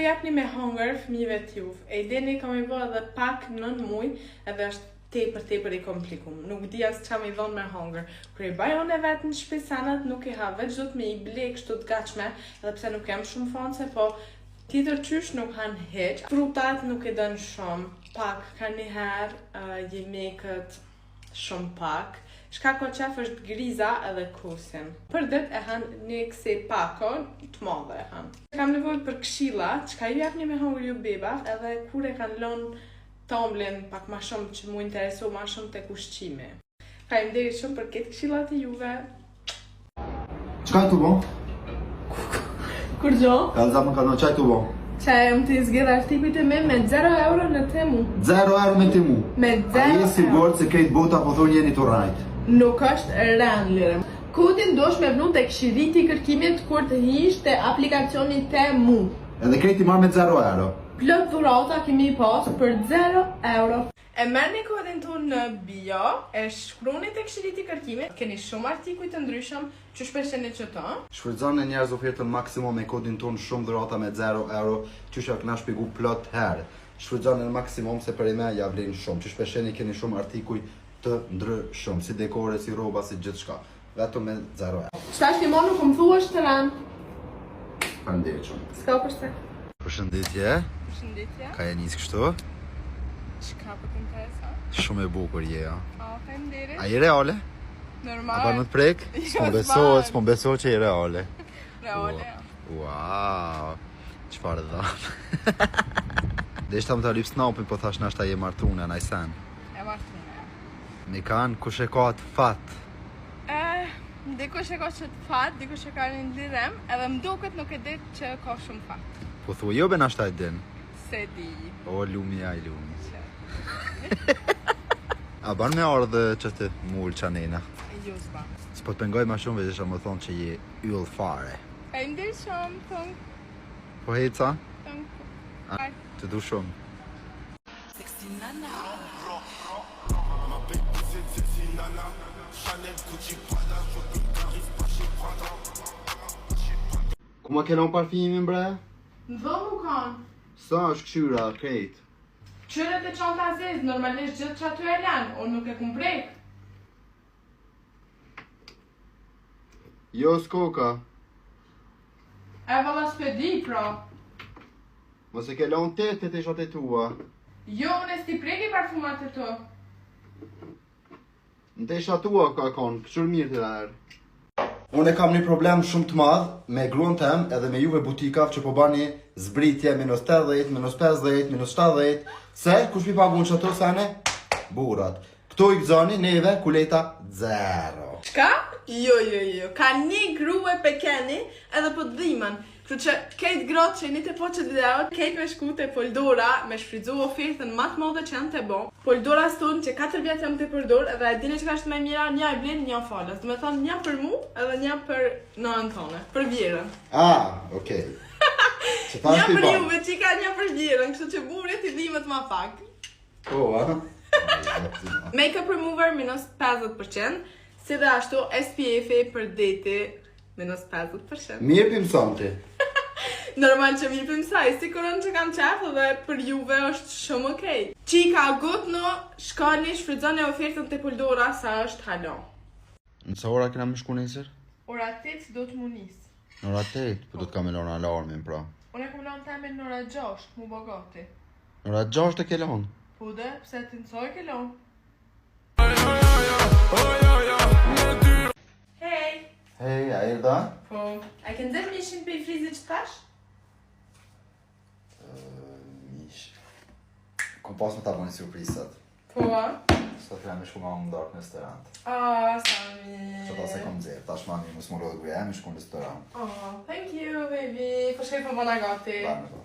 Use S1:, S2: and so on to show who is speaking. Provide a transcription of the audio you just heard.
S1: japni me hunger fëmijëve t'juve. E ideni kam i bë edhe pak 9 muaj edhe është tepër i komplikum. Nuk di as çka më i dhon me hunger. Kur i bajon e vetë në shtëpi sanat nuk i ha veç do të me i ble kështu të gatshme, edhe pse nuk jam shumë fonse, po tjetër qysh nuk han hiç. Frutat nuk i dën shumë, pak ka njëherë jemekët shumë pak. Shka ko qef është griza edhe kusin. Për dit e han një kësi pako të madhe e han. Kam nevojë për këshilla, çka ju japni me hunger ju beba, edhe kur e kanë lënë tomblin pak ma shumë që mu interesu ma shumë të ushqimi. Faleminderit shumë për këtë këshillat e juve.
S2: Çka tu bo?
S1: Kur gjo?
S2: Ka zapën ka në qaj tu bo?
S1: Qaj më të izgjedh artikuit e me 0 euro në Temu.
S2: 0 euro me Temu?
S1: Me 0
S2: A je sigurt se krejt bota po thonë jeni të rajt?
S1: Nuk është rënd lirëm. Kodin dosh me vnu të këshiriti kërkimit kur të hish të aplikacioni Temu.
S2: Edhe krejt i marrë me 0 euro?
S1: Plot dhurata kemi pas për 0 euro. E merrni kodin tonë në bio, e shkruani tek këshilliti kërkimit. Keni shumë artikuj të ndryshëm që shpesheni qëto.
S2: Shfrytëzoni njerëz ofertën maksimum me kodin tonë shumë dhurata me 0 euro, që shak na shpjegu plot herë. Shfrytëzoni në maksimum se për ime ja vlen shumë, që shpesheni keni shumë artikuj të ndryshëm, si dekore, si rroba, si gjithçka. Vetëm me 0 euro.
S1: Shtash ti më nuk më thuash të rënd.
S2: Faleminderit shumë.
S1: S'ka përse.
S2: Përshëndetje.
S1: Përshëndetje.
S2: Ka e nis kështu?
S1: Çka po të intereson?
S2: Shumë e bukur je, ja.
S1: Faleminderit.
S2: A je reale?
S1: Normal.
S2: A ban më të prek? S'pon besohet që je reale.
S1: Reale.
S2: Wow. Çfarë dha? Deshta më ta lyp snapin, po thash nashta je martune, anaj sen.
S1: E martune.
S2: Mi kanë kush e ka të fat.
S1: Dikush e ka që të fat, dikush e ka një lirem, edhe më duket nuk e dit që ka shumë fat.
S2: Po thuaj jo be nashta e din.
S1: Se di.
S2: O lumi ai lumi. A ban me ardhe që të mull qanena?
S1: Jo s'ba.
S2: S'po të pengoj ma shumë veç më thonë që je yll fare.
S1: Faleminderit shumë, thënë.
S2: Po heca?
S1: Thënë.
S2: Të du shumë. Ku ma kenon parfimin bre?
S1: Në dhëmë u kanë.
S2: Sa është këshyra, krejt?
S1: Qyret e çanta zez, normalisht gjithë që aty e lanë, unë nuk e kum prek.
S2: Jo s'koka.
S1: E valla s'pedi, pra.
S2: Mos e ke lanë të ishat e tua.
S1: Jo, unë e s'ti preki parfumat e tu.
S2: Në të ishat tua ka konë, këshur mirë të lërë. Unë e kam një problem shumë të madh me gruan tem edhe me juve butikave që po bani zbritje -80, -50, -70. Se kush mi pagun çato sane? Burrat. Kto i gëzoni neve kuleta 0.
S1: Çka? Jo. Ka një grua pekeni edhe po të dhimen. Kështu që kejt gratë që jeni të poqet videot, kejt me shku te Poldora, me shfrytzu ofertën më të madhe që janë të bo. Poldora s'tonë që 4 vjetë jam të përdor, edhe e dini që ka është me mira, një e blinë, një falas. Do me thonë një për mu, edhe një për nënën tone, për vjerën.
S2: Okej.
S1: Një për juve që ka një për vjerën, kështu që burit i dhimet ma pak. Makeup remover -50%, si dhe ashtu SPF-i për deti -50%.
S2: Mirë pim sonti.
S1: Normal që mi pim saj, si koron që kam qefë dhe për juve është shumë okej. Qika gutno, shkani, shfrytëzoni ofertën të Poldora sa është halo.
S2: Në sa ora kena më shku nesër?
S1: Ora 8 do të mu nisë.
S2: Në ora 8, po do të kam e lonë alarmin pra.
S1: Unë e kom lonë temin në ora 6, mu bogati.
S2: Në ora 6 të ke lonë?
S1: Po dhe, pse të nësoj ke lonë?
S2: Hej, a e da?
S1: Po, a ke ndër mishin për i frizit që tash?
S2: Mish. Kom pas më ta bëni surprizat.
S1: Po, a?
S2: Sot të jam e shku ma më ndarë në restorant.
S1: Sami.
S2: Që ta se kom zirë, tash mami më s'më rodhë guja, me shku në restorant.
S1: Thank you, baby. Po shkej për më në gati.
S2: Bërë me do.